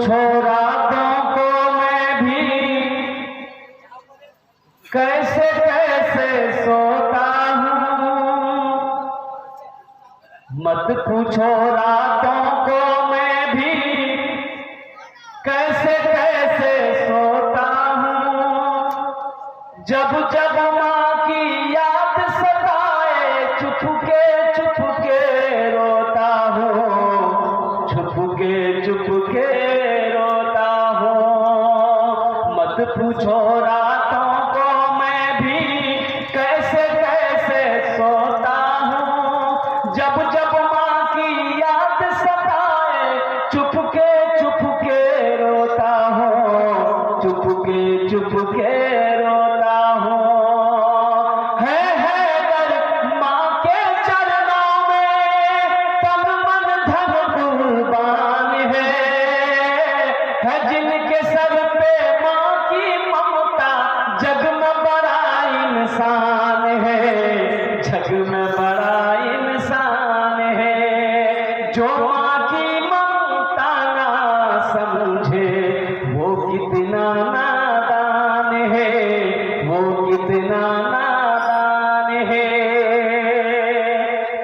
पूछो रातों को मैं भी कैसे कैसे सोता हूँ। मत पूछो रातों को मैं भी कैसे कैसे सोता हूँ। जब जब माँ की याद सताए चुपके चुपके रोता हूँ, चुपके रोता हूँ। मत पूछो रातों को मैं भी कैसे कैसे सोता हूँ। जब जब माँ की याद सताए चुपके चुपके रोता हूँ, चुपके चुपके रोता हूँ। है दर माँ के चरणों में तन मन धन कुर्बान है जिनके सर पे माँ की ममता जग में बड़ा इंसान है, जग में बड़ा इंसान है। जो माँ की ममता ना समझे वो कितना नादान है, वो कितना नादान है।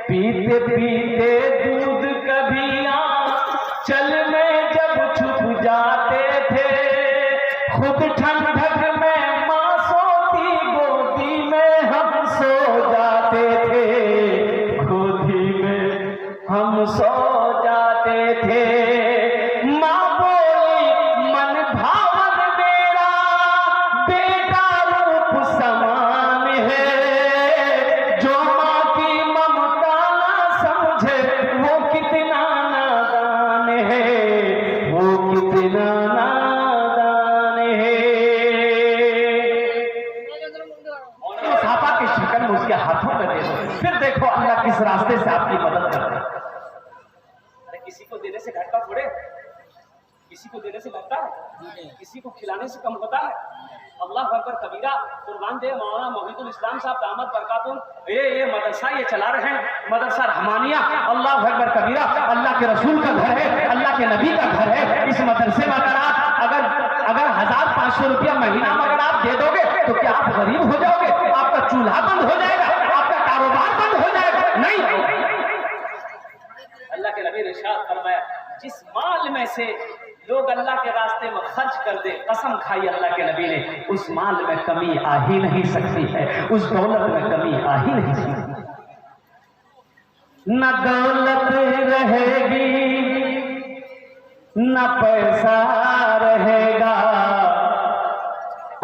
पीते पीते दूध कभी चल में जब छुप जाते थे, खुद ठंडक में माँ सोती गोदी में हम सो जाते थे, गोदी में हम सो जाते थे। माँ बोली मन भावन मेरा बेटा रूप समान है। जो माँ की ममता ना समझे वो कितना नादान है, वो कितना नादान है। सापा की शक्ल में उसके हाथों में दे दो, फिर देखो अल्लाह किस रास्ते से आपकी मदद करता है। अरे किसी को देने से घटता थोड़े, किसी को देने से घटता है, किसी को खिलाने से कम होता है। अल्लाह अकबर कबीरा। कुर्बान दे मौलाना मोहिदुल इस्लाम साहब दामद बरकातुम ये मदरसा ये चला रहे हैं, मदरसा रहमानिया। अल्लाह अकबर कबीरा। अल्लाह के रसूल का घर है, अल्लाह के नबी का घर है। इस मदरसे में अगर आप अगर 1500 रुपया महीना में अगर आप दे दोगे तो क्या आप गरीब हो जाओगे? आपका चूल्हा बंद हो जाएगा, आपका कारोबार बंद हो जाएगा? नहीं। अल्लाह के नबी ने इरशाद फरमाया जिस माल में से लोग अल्लाह के रास्ते में खर्च कर दे, कसम खाई अल्लाह के नबी ने, उस माल में कमी आ ही नहीं सकती है, उस दौलत में कमी आ ही नहीं सकती। न दौलत रहेगी न पैसा रहेगा,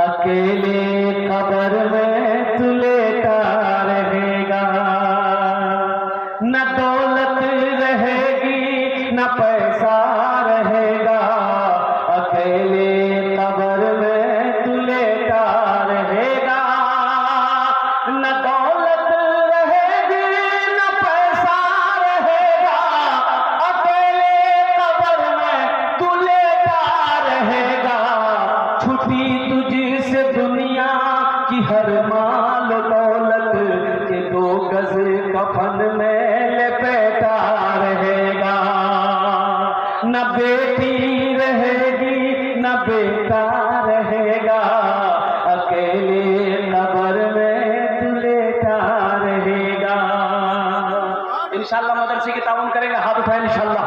अकेले कब्र में तू लेटा रहेगा। न दौलत रहेगी न पैसा रहेगा, अकेले कब्र में तू लेटा रहेगा। न दौलत रहेगी न पैसा रहेगा, अकेले कब्र में तू लेटा रहेगा। छुट्टी तुझसे दुनिया की हर माल दौलत के 2 गज कफन में लपेटा रहेगा। न बेटी रहेगी न बेटा रहेगा, अकेले कब्र में तू लेटा रहेगा। इंशाअल्लाह मदरसे की ताउन करेंगे, हाथ उठाएं इंशाअल्लाह।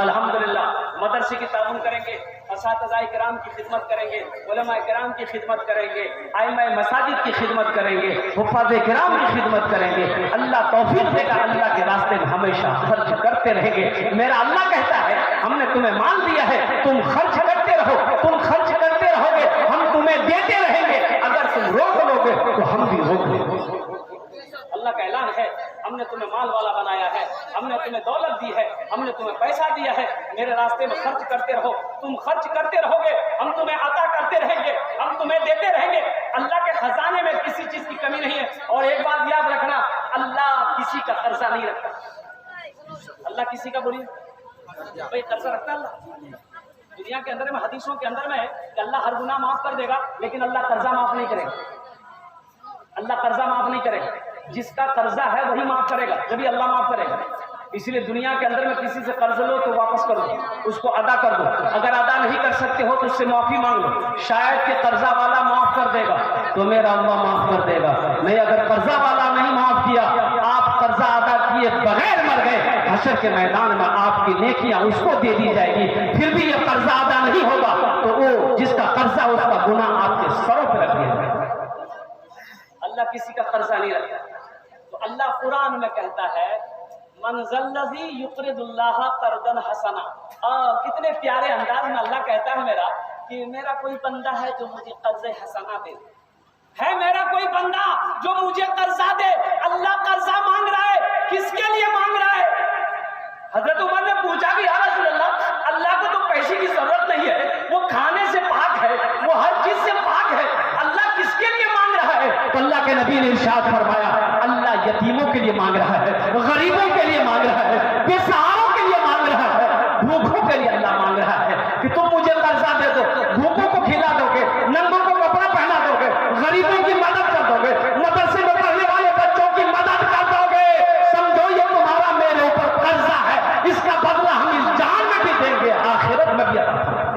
अल्हम्दुलिल्लाह मदरसे की ताउन करेंगे, असातिज़ाए किराम की खिदमत करेंगे, उलमाए किराम की खिदमत करेंगे, आइमाए मसाजिद की खिदमत करेंगे, हुफ़ाज़े किराम की खिदमत करेंगे। अल्लाह तौफीक देगा, अल्लाह के रास्ते में हमेशा खर्च करते रहेंगे। मेरा अल्लाह कहता है हमने तुम्हें माल दिया है, तुम खर्च करते रहो, तुम खर्च करते रहोगे, हम तुम्हें देते रहेंगे। अगर तुम रोक लोगे तो हम भी रोक लेंगे। अल्लाह का ऐलान है हमने तुम्हें माल वाला बनाया है, हमने तुम्हें दौलत दी है, हमने तुम्हें पैसा दिया है, मेरे रास्ते में खर्च करते रहो। तुम खर्च करते रहोगे, हम तुम्हें अता करते रहेंगे, हम तुम्हें देते रहेंगे। अल्लाह के खजाने में किसी चीज की कमी नहीं है। और एक बात याद रखना, अल्लाह किसी का कर्जा नहीं रखता। अल्लाह किसी का बोलिए भाई कर्जा रखता है अल्लाह? दुनिया के अंदर में हदीसों के अंदर में है कि अल्लाह हर गुनाह माफ कर देगा, लेकिन अल्लाह कर्जा माफ नहीं करेगा। अल्लाह कर्जा माफ नहीं करेगा। जिसका कर्जा है वही माफ करेगा, जब भी अल्लाह माफ करेगा। इसलिए दुनिया के अंदर में किसी से कर्ज लो तो वापस कर दो, उसको अदा कर दो। अगर अदा नहीं कर सकते हो तो उससे माफी मांग लो, शायद कि कर्जा वाला माफ कर देगा तो मेरा अल्लाह माफ कर देगा। नहीं, अगर कर्जा वाला नहीं माफ किया, आप कर्जा अदा किए बगैर मर गए, हशर के मैदान में आपकी नेकियां उसको दे दी जाएगी, फिर भी ये कर्जा अदा नहीं होगा तो वो जिसका कर्जा उसका गुनाह आपके सरों पर रख दिया जाएगा। अल्लाह किसी का कर्जा नहीं रखता। तो अल्लाह कुरान में कहता है मनज़ल्लज़ी युक़रिदुल्लाह क़र्ज़न हसना। कितने प्यारे अंदाज में अल्लाह कहता है मेरा कि मेरा कोई बंदा है जो मुझे कर्ज़े हसना दे, है मेरा कोई बंदा जो मुझे कर्जा दे। अल्लाह कर्जा मांग रहा है, किसके लिए मांग रहा है? हजरत उमर ने पूछा कि या रसूल अल्लाह, अल्लाह को तो पैसे की जरूरत नहीं है, वो खाने से पाक है, वो हर चीज से पाक है, अल्लाह किसके लिए मांग रहा है? तो अल्लाह के नबी ने इरशाद फरमाया अल्लाह यतीमों के लिए मांग रहा है, गरीबों के लिए मांग रहा है, बेसहारों के लिए मांग रहा है, भूखों के लिए अल्लाह मांग रहा है कि तुम मुझे कर्जा दे दो, भूखों को खिला दोगे, नंगों को कपड़ा पहना दोगे, गरीबों की मदद कर दोगे, मदरसे में पढ़ने वाले बच्चों की मदद कर दोगे, समझो ये तुम्हारा मेरे ऊपर कर्जा है, इसका बदला हम इस जान में भी देंगे, आखिरत में भी अता करेंगे।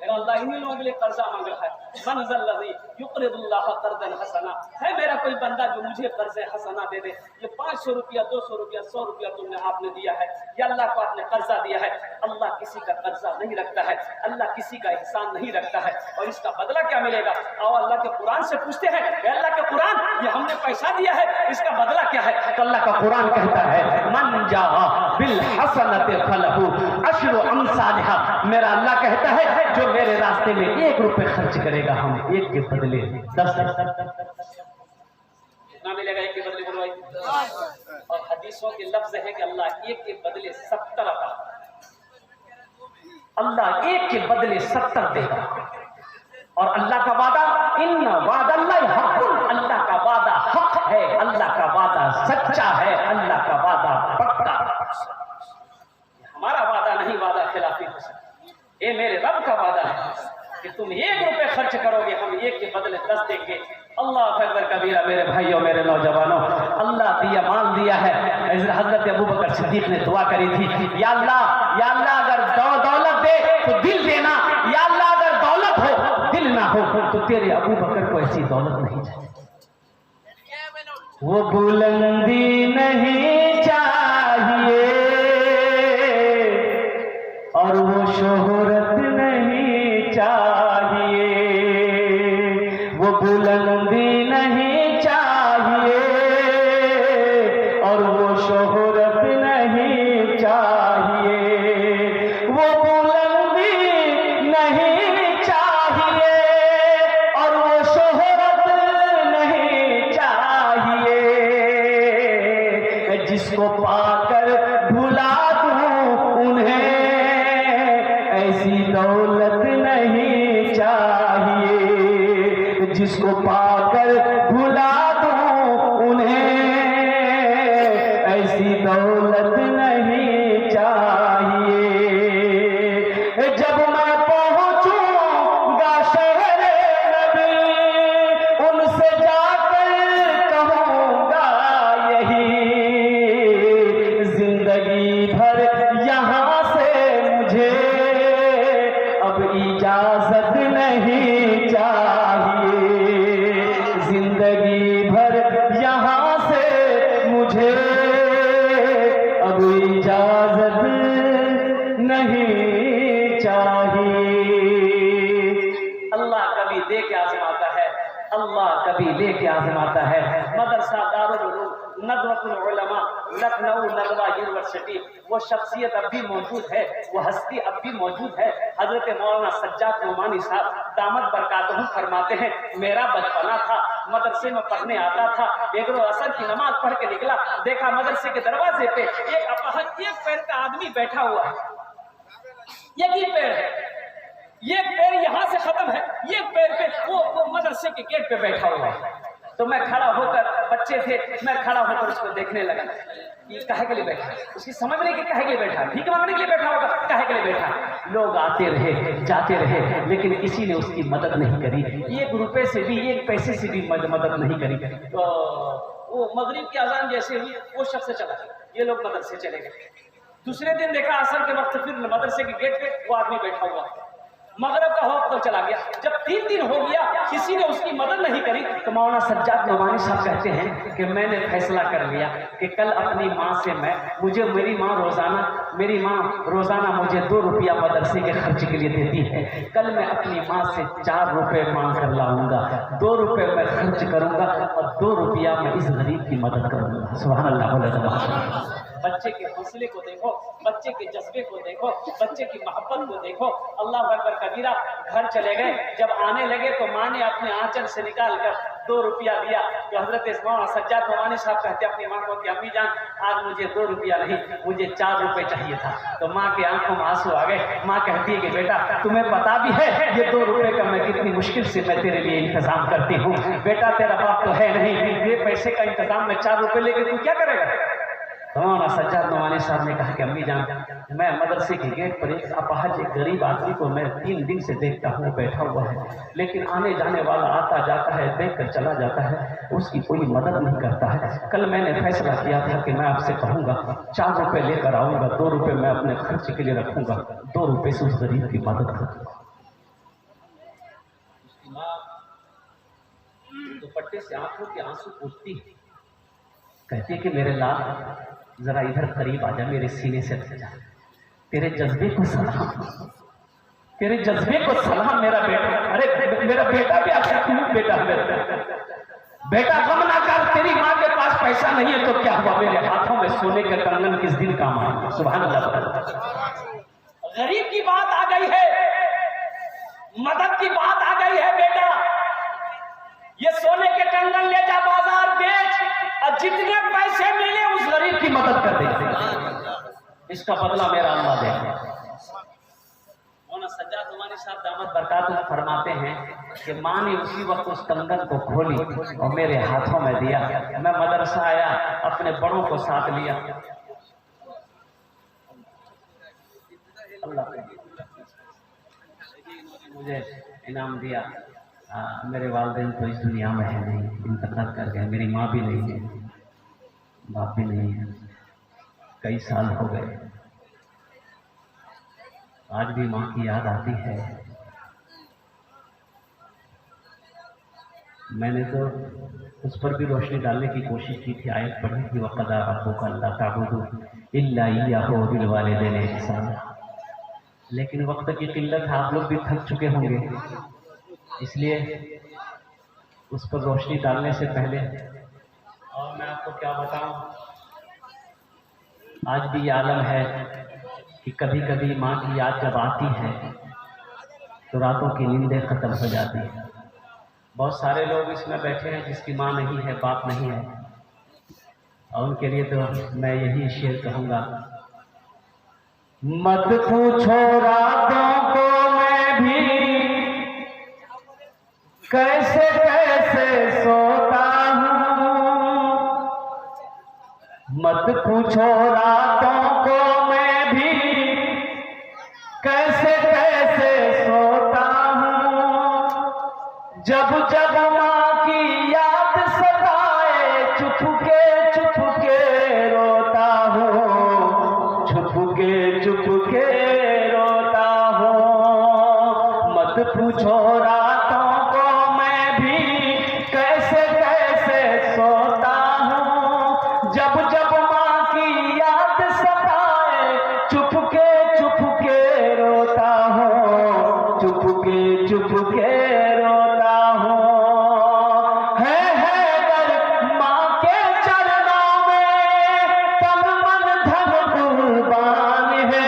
अल्लाह इन्हीं लोगों के लिए कर्जा मांग रहा है। मनज़ल्लज़ी युक़रिदुल्लाह क़र्ज़न हसना, है मेरा कोई बंदा जो मुझे कर्ज़े हसना दे दे। ये 500 रुपया, 200 रुपया, 100 रुपया तुमने आपने दिया है, या अल्लाह को आपने कर्जा दिया है। अल्लाह किसी का कर्जा नहीं रखता है, अल्लाह किसी का एहसान नहीं रखता है, और इसका बदला क्या मिलेगा? और अल्लाह के कुरान से पूछते हैं, अल्लाह के कुरान, ये हमने पैसा दिया है, इसका बदला क्या है? तो अल्लाह का कुरान कहता है मन जाअ बिल हसनति फलहु अशरु अमसालिहा। मेरा अल्लाह कहता है जो मेरे रास्ते में 1 रुपए खर्च करेगा, हम 1 के बदले 10 कितना मिलेगा? 1 के बदले बोलो भाई। और हदीसों के लफ्ज है कि अल्लाह 1 के बदले 70 अता, अल्लाह 1 के बदले 70 देगा। और अल्लाह का वादा इन्ना वादल्लाहि हक़्क़ुन, अल्लाह का वादा हक है, अल्लाह का वादा सच्चा है, अल्लाह का वादा पक्का। हमारा वादा नहीं, वादा खिलाफी हो सकता। ये मेरे रब का वादा है कि तुम 1 रुपए खर्च करोगे, हम 1 के बदले 10 देंगे। अल्लाह अकबर कबीरा। मेरे भाइयों, मेरे नौजवानों, अल्लाह दिया माल दिया है। हजरत अबू बकर सिद्दीक ने दुआ करी थी, या अल्लाह अगर दौलत दे तो दिल देना, या अल्लाह अगर दौलत हो दिल ना हो तो तेरे अबू बकर को ऐसी दौलत नहीं चाहिए। वो बुलंदी नहीं चाहिए और वो शोहरत नहीं चाहिए, वो बुलंदी नहीं चाहिए और वो शोहरत नहीं चाहिए, वो बुलंदी नहीं चाहिए और वो शोहरत नहीं चाहिए, जिसको पाकर भुला दूं उन्हें ऐसी दौलत नहीं चाहिए, जिसको पाकर भुला दूं उन्हें ऐसी दौलत नहीं चाहिए। जब मैं पहुंचूंगा शहरे नबी, उनसे जाकर कहूंगा यही, जिंदगी भर यहाँ से मुझे अब इजाजत नहीं चाहिए, जिंदगी भर यहाँ से मुझे अब इजाजत नहीं चाहिए। अल्लाह कभी दे के आजमाता है, अल्लाह कभी ले के आजमाता है। मदरसा दारुल उलूम नदवतुल उलमा लखनऊ नदवा यूनिवर्सिटी, वो शख्सियत अब भी मौजूद है, वो हस्ती अब भी मौजूद है। हजरत मौलाना सज्जाद नोमानी साहब दामद बरकातहू फरमाते हैं, मेरा बचपना था, मदरसे में पढ़ने आता था, एक रोज असर की नमाज पढ़ के निकला, देखा मदरसे के दरवाजे पे एक अपहज 1 पैर का आदमी बैठा हुआ है। एक ही पैर है, एक पैर यहाँ से खत्म है, एक पैर पे वो मदरसे के गेट पे बैठा हुआ है। तो मैं खड़ा होकर, बच्चे थे, मैं खड़ा होकर उसको देखने लगा, ये काहे के लिए बैठा है? उसकी समझ नहीं कि काहे के लिए बैठा है, भीख मांगने के लिए बैठा होगा, काहे के लिए बैठा है? लोग आते रहे, जाते रहे, लेकिन किसी ने उसकी मदद नहीं करी, 1 रुपए से भी, 1 पैसे से भी मदद नहीं करी। तो वो मगरिब की अजान जैसे हुई, वो शख्स चला गया। ये लोग मदरसे चले गए। दूसरे दिन देखा असर के वक्त फिर मदरसे के गेट पे वो आदमी बैठा हुआ, मगरब का वक्त तो चला गया। जब 3 दिन हो गया किसी ने उसकी मदद नहीं करी, तो मौलाना सज्जाद नोमानी साहब कहते हैं कि मैंने फैसला कर लिया कि कल अपनी माँ से मेरी माँ रोजाना मुझे 2 रुपया मदरसे के खर्च के लिए देती है। कल मैं अपनी माँ से 4 रुपए मांग कर लाऊंगा, 2 रुपए मैं खर्च करूंगा और 2 रुपया मैं इस गरीब की मदद करूंगा। सुभान अल्लाह। बच्चे के हौसले को देखो, बच्चे के जज्बे को देखो, बच्चे की मोहब्बत को देखो। अल्लाह अकबर कबीरा। घर चले गए, जब आने लगे तो माँ ने अपने आंचल से निकाल कर 2 रुपया दिया। तो हजरत मौलाना सज्जाद नोमानी साहब कहते अपनी माँ को कि अम्मी जान, आज मुझे 2 रुपया नहीं, मुझे 4 रुपए चाहिए था। तो माँ की आंखों में आंसू आ गए। माँ कहती है कि बेटा तुम्हें पता भी है ये 2 रुपए का मैं कितनी मुश्किल से मैं तेरे लिए इंतजाम करती हूँ। बेटा तेरा बाप तो है नहीं, ये पैसे का इंतजाम मैं 4 रुपए लेके तू क्या करेगा। मौलाना सज्जाद नोमानी साहब ने कहा कि अम्मी जान, मैं मदरसे के गेट पर एक अपाहज एक गरीब आदमी को मैं 3 दिन से देखता हूँ, बैठा हुआ है, लेकिन आने जाने वाला आता जाता है, देख कर चला जाता है, उसकी कोई मदद नहीं करता है। कल मैंने फैसला किया था कि मैं आपसे कहूँगा 4 रुपए लेकर आऊँगा, 2 रुपए मैं अपने खर्च के लिए रखूँगा, 2 रुपए से उस गरीब की मदद करूँगा। उसकी माँ दुपट्टे से आंखों के आंसू पूछती है, कहती है कि मेरे लाल जरा इधर करीब आ जा, मेरे सीने से लग जा, तेरे जज्बे को सलाम, तेरे जज्बे को सलाम मेरा बेटा। अरे मेरा बेटा भी अच्छा, तू बेटा बेटा गम ना कर, तेरी माँ के पास पैसा नहीं है तो क्या हुआ, मेरे हाथों में सोने के कंगन किस दिन काम आएंगे। सुभान अल्लाह। गरीब की बात आ गई है, मदद की बात आ गई है। बेटा ये सोने के कंगन ले जा, बाजार बेच, और जितने पैसे मिले उस गरीब की मदद कर दे, इसका बदला मेरा अल्लाह देगा। मौलाना सज्जाद नोमानी साहब दामद बरकातुहू फरमाते हैं कि माँ ने उसी वक्त उस कंगन को खोली और मेरे हाथों में दिया। मैं मदरसा आया, अपने बड़ों को साथ लिया। अल्लाह मुझे इनाम दिया। मेरे वालिदैन तो इस दुनिया में है नहीं, इंतकाल कर गए। मेरी माँ भी नहीं है, बाप भी नहीं है, कई साल हो गए। आज भी माँ की याद आती है। मैंने तो उस पर भी रोशनी डालने की कोशिश की थी, आयत पढ़ी थी, वक़दा रब्बुका अल्ला ताबुदू इल्ला इय्याहु व बिल वालिदैनि इहसाना। लेकिन वक्त की किल्लत, आप लोग भी थक चुके होंगे, इसलिए उस पर रोशनी डालने से पहले, और मैं आपको क्या बताऊं, आज भी ये आलम है कि कभी कभी माँ की याद जब आती है तो रातों की नींदें ख़त्म हो जाती हैं। बहुत सारे लोग इसमें बैठे हैं जिसकी माँ नहीं है, बाप नहीं है, और उनके लिए तो मैं यही शेर कहूँगा, मत पूछो रातों को मैं भी कैसे कैसे सोता हूँ, मत पूछो रातों को मैं भी कैसे कैसे सोता हूँ। जब जब माँ की याद सताए चुप के रोता हूँ, चुप के रोता हूँ। मत पूछो रातों को मैं भी कैसे कैसे सोता हूँ। जब जब माँ की याद सताए चुप के रोता हूँ, चुप के रोता हूँ। है दर माँ के चरणों में तन मन धन कुर्बान है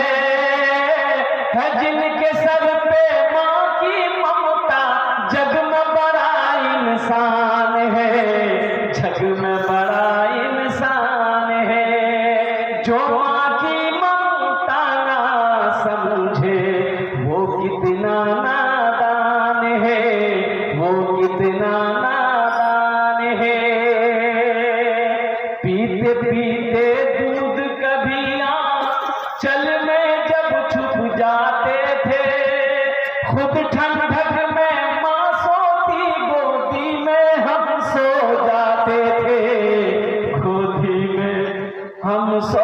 जिनके सर पे माँ की ममता जग में बड़ा इंसान है, जग में बड़ा इंसान है। जो माँ की ममता ना समझे वो कितना नादान है, वो कितना नादान है। पीते पीते दूध कभी चल में जब छुप जाते थे, खुद ठंडक में माँ सोती गोदी में हम सो जाते थे, गोदी में हम सो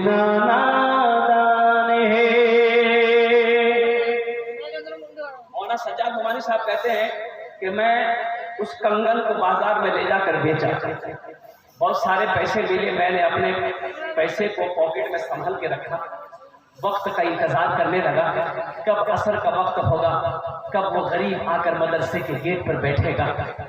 इतना नादान है। मौलाना सज्जाद नुमानी साहब कहते हैं कि मैं उस कंगन को बाजार में ले जाकर बेचा, बहुत सारे पैसे मिले, मैंने अपने पैसे को पॉकेट में संभल के रखा, वक्त का इंतजार करने लगा, कब असर का वक्त होगा, कब वो गरीब आकर मदरसे के गेट पर बैठेगा,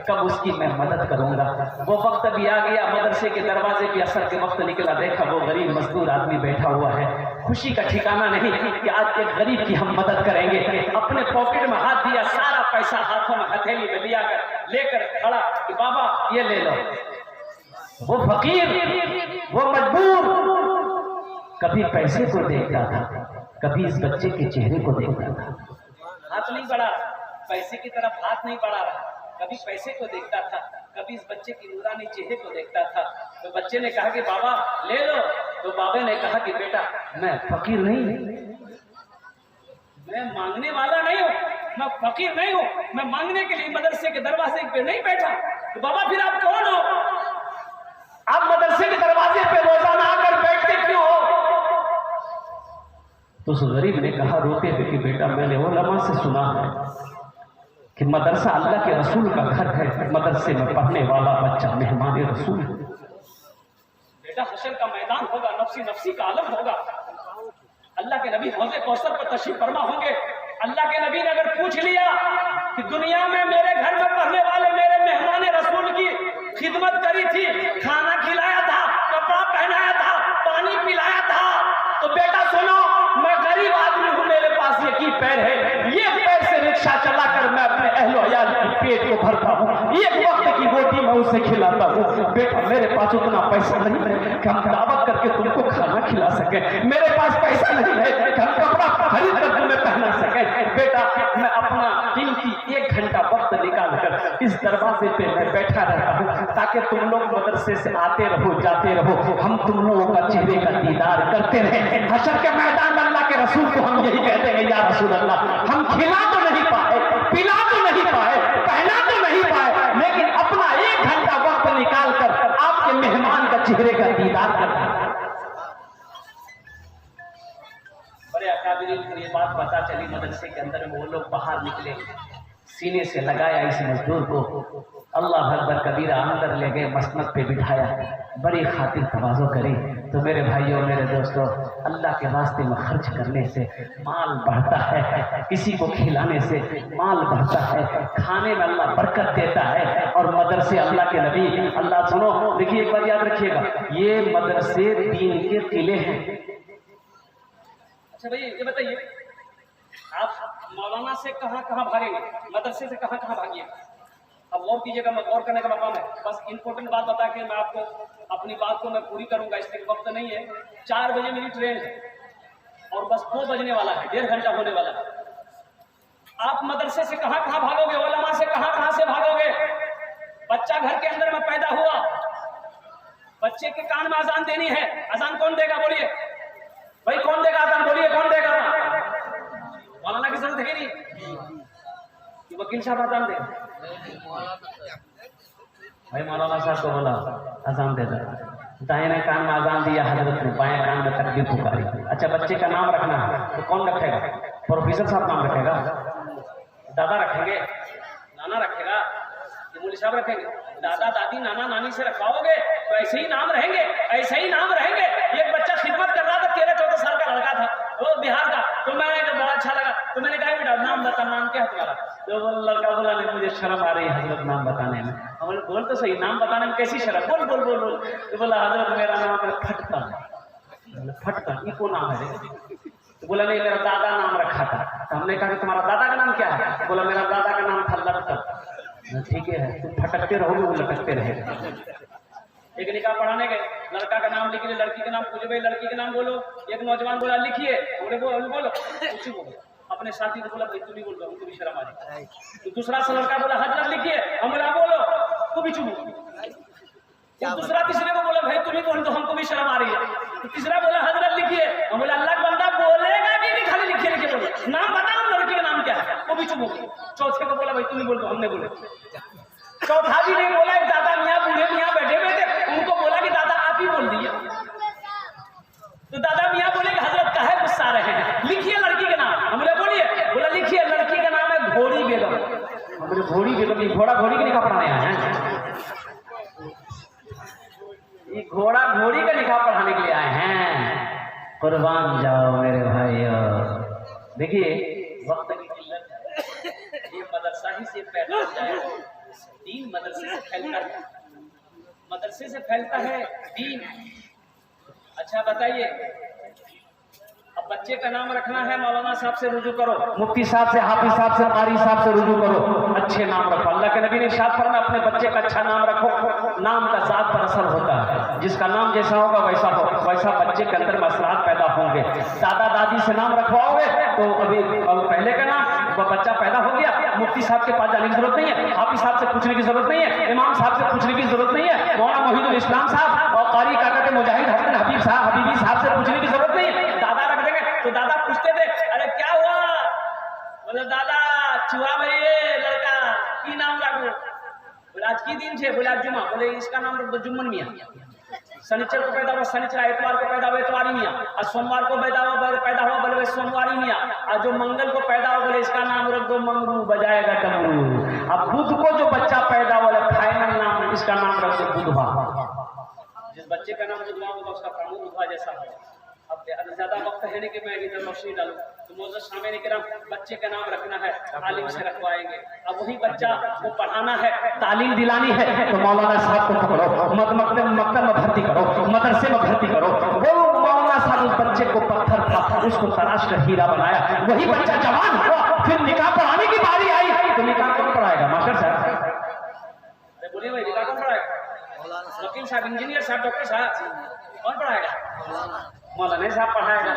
कब उसकी मैं मदद करूंगा। वो वक्त भी आ गया, मदरसे के दरवाजे पे असर के वक्त निकला, देखा वो गरीब मजदूर आदमी बैठा हुआ है, खुशी का ठिकाना नहीं कि आज एक गरीब की हम मदद करेंगे। अपने पॉकेट में हाथ दिया, सारा पैसा हाथों में हथेली में लिया कर लेकर खड़ा कि बाबा ये ले लो। वो फकीर, वो मजबूर कभी पैसे को देखता था, कभी इस बच्चे के चेहरे को देखता था, हाथ नहीं बढ़ा, पैसे की तरफ हाथ नहीं बढ़ा रहा, कभी पैसे को देखता था, कभी इस बच्चे की नूरानी चेहरे को देखता था। तो बच्चे ने कहा कि बाबा ले लो, तो बाबा ने कहा कि बेटा मैं फकीर नहीं हूं, मैं मांगने वाला नहीं हूं, मैं फकीर नहीं हूं, मैं मांगने के लिए मदरसे के दरवाजे पे नहीं बैठा। तो बाबा फिर आप कौन हो? आप मदरसे के दरवाजे पे रोजाना आकर बैठते क्यों हो? तो उस गरीब ने कहा रोते हुए कि बेटा मैंने उलमा से सुना है कि मदरसा अल्लाह के रसूल का घर है, मदरसे में पढ़ने वाला बच्चा मेहमान रसूल है। बेटा हशर का मैदान होगा, नफ्सी नफ्सी का आलम होगा, अल्लाह के नबी हौज़े कौसर पर तशरीफ फरमा होंगे। अल्लाह के नबी ने अगर पूछ लिया कि दुनिया में मेरे घर में पढ़ने वाले मेरे मेहमान रसूल की खिदमत करी थी, खाना खिलाया था, कपड़ा पहनाया था, पानी पिलाया था, तो बेटा सुनो मैं गरीब आदमी हूं, मेरे पास ये की पैर है, ये पैर से रिक्शा चलाकर मैं अपने अहलो अयाल के पेट को भरता हूँ, एक वक्त की रोटी मैं उसे खिलाता हूँ। बेटा मेरे पास उतना पैसा नहीं है कि हम दावत करके तुमको खाना खिला सके, मेरे पास पैसा नहीं है कि हम कपड़ा खरीद कर तुम्हें पहना सके। बेटा मैं अपना कीमती 1 घंटा वक्त निकाल कर इस दरवाजे पे मैं बैठा रहता हूँ ताकि तुम लोग मदरसे से आते रहो जाते रहो, हम तुम लोगों का चेहरे का दीदार करते रहे। हशर के मैदान में अल्लाह के रसूल को हम यही कहते हैं, या रसूल अल्लाह हम खिला तो नहीं पाए, पिला तो नहीं पाए, पहना तो नहीं पाए, लेकिन अपना 1 घंटा वक्त निकाल कर आपके मेहमान का चेहरे का दीदार करता है। बड़े अकाबिरीन को ये बात पता चली, मदरसे के अंदर वो लोग बाहर निकले, सीने से लगाया इस मजदूर को, अल्लाह अकबर कबीरा अंदर ले गए, मसनद पे बिठाया, बड़ी खातिर तवाज़ो करी। तो मेरे भाइयों मेरे दोस्तों, अल्लाह के रास्ते में खर्च करने से माल बढ़ता है, किसी को खिलाने से माल बढ़ता है, खाने में अल्लाह बरकत देता है। और मदरसे अल्लाह के नबी, अल्लाह सुनो देखिए एक बात याद रखिएगा, ये मदरसे दीन के किले हैं। अच्छा भैया ये बताइए, आप मौलाना से कहाँ कहाँ भागेंगे, मदरसे से कहाँ कहाँ भागिएगा? अब गौर कीजिएगा, मैं गौर करने का मकाम है, बस इंपॉर्टेंट बात बता के मैं आपको अपनी बात को मैं पूरी करूंगा, इसलिए वक्त नहीं है। 4 बजे मेरी ट्रेन है और बस 2 बजने वाला है, 1.5 घंटा होने वाला है। आप मदरसे से कहाँ कहाँ भागोगे, उलमा से कहाँ कहाँ से भागोगे? बच्चा घर के अंदर में पैदा हुआ, बच्चे के कान में अजान देनी है, अजान कौन देगा बोलिए भाई, कौन देगा अजान बोलिए, कौन देगा? मौलाना की जरूरत है नहीं कि वकील साहब अजान दे भाई, मौलाना साहब को बोला अजान दे दो, दाहिने कान में अजान दिया हजरत ने, बाएं कान में तकबीर पुकारी। अच्छा बच्चे का नाम रखना है तो कौन रखेगा? प्रोफेसर साहब नाम रखेगा, दादा रखेंगे, नाना रखेगा, मौलवी साहब रखेंगे? दादा दादी नाना नानी से रखवाओगे तो ऐसे ही नाम रहेंगे, ऐसे ही नाम रहेंगे। एक बच्चा खिदमत कर रहा था, 13-14 साल का लड़का था, वो बिहार का, तो मैंने बड़ा अच्छा लगा, तो मैंने कहा बेटा नाम बता, नाम क्या है तुम्हारा? तो वो लड़का बोला नहीं मुझे शर्म आ रही है हजरत नाम बताने में। हम बोले बोल तो सही, नाम बताने में कैसी शर्म? बोल बोल बोल बोल। तो बोला हजरत मेरा नाम है फटकन। फटकन ये को नाम है? तो बोला नहीं मेरा दादा नाम रखा था। तो हमने कहा कि तुम्हारा दादा का नाम क्या है? बोला मेरा दादा का नाम था लटकन। ठीक है तुम फटकते रहोगे वो लटकते रहेगा। एक निकाह पढ़ाने गए, लड़का का नाम लिख लिया, लड़की का नाम पूछे भाई लड़की का नाम बोलो। एक नौजवान बोला लिखिए, बोलो कुछ बोलो। अपने साथी को बोला भाई तू भी बोल रहा, उनको भी शर्म आ रही। तो दूसरा सा लड़का बोला हजरत लिखिए, हम बोला बोलो, तू भी चुप। दूसरा तीसरे को बोला भाई तू भी बोल दो, हमको भी शर्म आ रही है। तो तीसरा बोला हजरत लिखिए, हम बोला अल्लाह बंदा बोलेगा कि नहीं, खाली लिखिए लिखिए बोलो, नाम बताओ लड़की का नाम क्या है, वो भी चुप हो गई। चौथे को बोला भाई तू भी बोल दो, हमने बोले। चौथा भी नहीं बोला, एक दादा मियाँ बूढ़े मियाँ बैठे हुए थे, उनको बोला कि दादा आप ही बोल दिए। तो दादा मियाँ बोले कि हजरत काहे गुस्सा रहे हैं, लिखिए लड़की का नाम। हम बोले बोलिए। बोला लिखिए, लड़की का नाम है घोड़ी बेगम। हम बोले घोड़ी बेगम, ये घोड़ा घोड़ी का निकाह पढ़ाने आए हैं? ये घोड़ा घोड़ी का निकाह पढ़ाने के लिए आए हैं? कुर्बान जाओ मेरे भाइयों। देखिए वक्त की किल्लत है, ये मदरसा ही से पैदा हो जाएगा। दीन मदरसे से फैलता है, मदरसे से फैलता है दीन। अच्छा बताइए, अब बच्चे का नाम रखना है, मौलाना साहब से रुजू करो, मुफ्ती साहब से, हाफिज साहब से, कारी साहब से रुजू करो, अच्छे नाम रखो। अल्लाह के नबी ने इरशाद फरमाया अपने बच्चे का अच्छा नाम रखो। नाम का जात पर असर होता है, जिसका नाम जैसा होगा वैसा हो, वैसा बच्चे के अंदर मसलाहत पैदा होंगे। दादा दादी से नाम रखवाओगे तो अभी पहले का नाम बच्चा पैदा हो गया, मुफ्ती साहब के पास जाने की जरूरत नहीं है, हाफिज साहब से पूछने की जरूरत नहीं है, इमाम साहब से पूछने की जरूरत नहीं है, मौलाना मोहिदुल इस्लाम साहब और कारी काका के मुजाहिद हसन हबीब साहब हबीबी साहब से पूछने की जरूरत नहीं है। दादा रख देंगे तो दादा पूछते थे अरे क्या हुआ, बोले दादा चुहा भैया लड़का की नाम रखो। बोले आज की दिन छे, बोले आज जुमा। बोले इसका नाम रख दो जुम्मन मियाँ। शनिचर को पैदा हुआ शनिचर, एतवार को पैदा हुआ एतवारी मियाँ, और सोमवार को पैदा हुआ बोले सोमवारी मियाँ, और जो मंगल को पैदा हुआ बोले इसका नाम रख दो मंगरू, बजाएगा डमरू। अब बुध को जो बच्चा पैदा हुआ फाइनल नाम, इसका नाम रख दो बुधवा। जिस बच्चे का नाम बुधवा होगा उसका प्रमुख बुधवा जैसा होगा। अब ज्यादा वक्त है नहीं कि मैं इधर रोशनी डालूं, तो मोअज़्ज़ज़ सामईन किराम, बच्चे का नाम रखना है तालीम से रखवाएंगे। अब वही बच्चा को पढ़ाना है, तालीम दिलानी है, तो मौलाना साहब को पकड़ो, मकतब में भर्ती करो, मदरसे में भर्ती करो। वो मौलाना साहब उस बच्चे को पत्थर था, उसको तराश कर हीरा बनाया। वही बच्चा जवान हुआ, फिर निकाह पढ़ाने की बारी आई तो निकाह कौन पढ़ाएगा? मास्टर साहब बोलिए भाई, निकाह कौन पढ़ाएगा? वकील साहब, इंजीनियर साहब, डॉक्टर साहब, कौन पढ़ाएगा? मौलाना साहब पढ़ाएगा।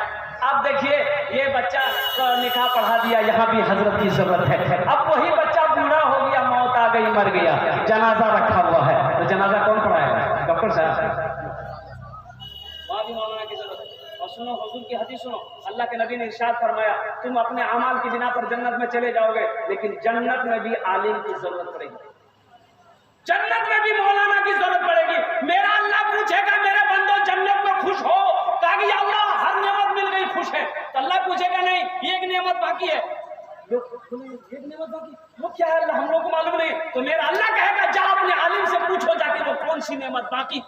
अब देखिए ये बच्चा का निकाह पढ़ा दिया, यहाँ भी हजरत की जरूरत है। अब वही बच्चा बूढ़ा हो गया, मौत आ गई, मर गया, जनाजा रखा हुआ है, तो जनाजा कौन पढ़ाएगा? डॉक्टर साहब। वहाँ भी मौलाना की जरूरत है। और सुनो हुजूर की हदीस सुनो, अल्लाह के नबी ने इरशाद फरमाया तुम अपने अमाल की बिना पर जन्नत में चले जाओगे, लेकिन जन्नत में भी आलिम की जरूरत पड़ेगी, जन्नत में भी मौलाना की जरूरत पड़ेगी। मेरा अल्लाह पूछेगा मेरे बंदो जन्नत में खुश हो? कहा अल्लाह हर नेमत मिल गई, खुश है। तो अल्लाह पूछेगा नहीं एक नेमत बाकी है, एक नेमत बाकी, वो क्या है अल्लाह हम लोग को मालूम नहीं। तो मेरा अल्लाह कहेगा जा अपने आलिम से पूछो जाके वो कौन सी नेमत बाकी।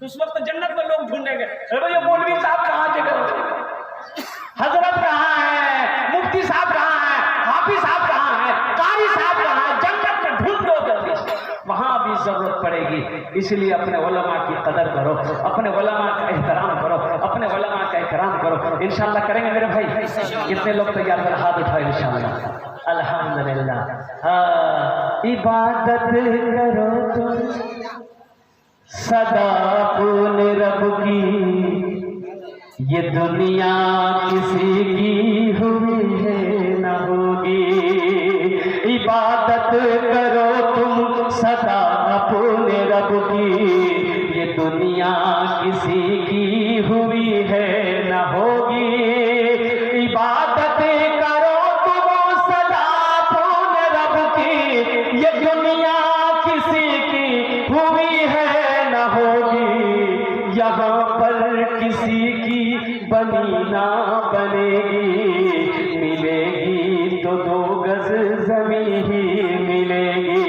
तो उस वक्त जन्नत में लोग ढूंढेंगे, अरे मौलवी साहब कहाँ जगह, हजरत कहाँ है, मुफ्ती साहब कहाँ है, हाफिज साहब कहाँ है, कारी साहब कहाँ है? जन्नत में ढूंढो जल्दी, वहां भी जरूरत पड़ेगी। इसलिए अपने उलमा की कदर करो, अपने उलमा का एहतराम करो, अपने उलमा का एहतराम करो। इंशाल्लाह करेंगे मेरे भाई। कितने लोग तैयार कर हाथ उठाए इंशाल्लाह? अल्हम्दुलिल्लाह। हाँ, इबादत करो तुम सदा अपने रब की, ये दुनिया किसी की हुई है न होगी। इबादत करो तुम सदा अपने रब की, ये दुनिया किसी की हुई है न होगी। इबादत करो तुम सदा अपने रब की, ये दुनिया किसी की हुई है न होगी। यहाँ पर किसी की बनी ना बनेगी, मिलेगी तो 2 गज जमीन ही मिलेगी।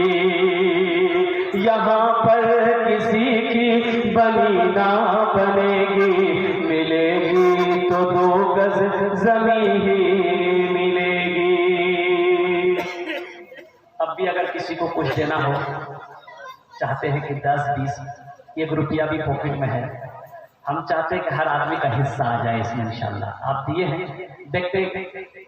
यहाँ पर किसी की बनी ना बनेगी, मिलेगी तो 2 गज जमीन ही मिलेगी। अब भी अगर किसी को कुछ देना हो, चाहते हैं कि 10, 20, 1 रुपया भी पॉकेट में है, हम चाहते हैं कि हर आदमी का हिस्सा आ जाए इसमें इंशाल्लाह। आप दिए हैं, देखते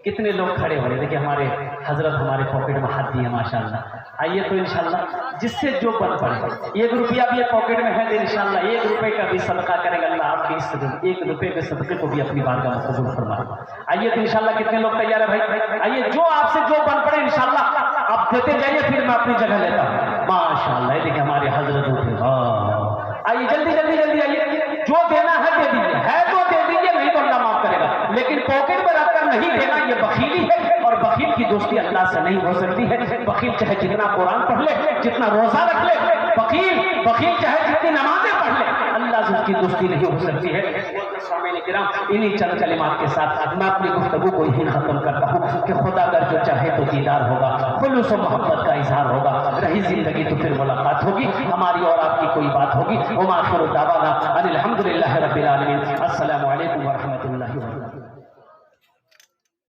कितने लोग खड़े हो रहे, देखिए हमारे हजरत हमारे पॉकेट में हाथ दिए माशाल्लाह। आइए तो इंशाल्लाह जिससे जो बन पड़े, 1 रुपया भी पॉकेट में है तो इंशाल्लाह 1 रुपये का भी सदका करेगा अल्लाह आपके इस 1 रुपये के सदके को भी अपनी बारगाह में कबूल फरमाए। आइए तो इंशाल्लाह कितने लोग तैयार है भाई? आइए जो आपसे जो बन पड़े इंशाल्लाह आप देते जाइए, फिर मैं अपनी जगह लेता हूँ माशाल्लाह। देखिए हमारे हजरत उठे, आइए जल्दी जल्दी जल्दी आइए, जो देना है दे दीजिए, है तो दे दीजिए, नहीं तो अल्लाह माफ करेगा, लेकिन पॉकेट में रखकर नहीं देना ये बखीली है, और बखील की दोस्ती अल्लाह से नहीं हो सकती है। बखील चाहे जितना कुरान पढ़ ले, जितना रोजा रख ले, वकील चाहे जितनी नमाजें पढ़ ले, अल्लाह से उसकी दोस्ती नहीं हो सकती है। इन्हीं चंद कलिमात के साथ मैं अपनी गुफ्तगू को यही खत्म करता हूँ कि खुदा अगर जो चाहे तो दीदार होगा, खुलूस और मोहब्बत का इजहार होगा, रही जिंदगी तो फिर मुलाकात होगी, हमारी और आपकी कोई बात होगी। वमा आखिरु दावाना अनिल हम्दुलिल्लाहि रब्बिल आलमीन। अस्सलामु अलैकुम व रहमतुल्लाह।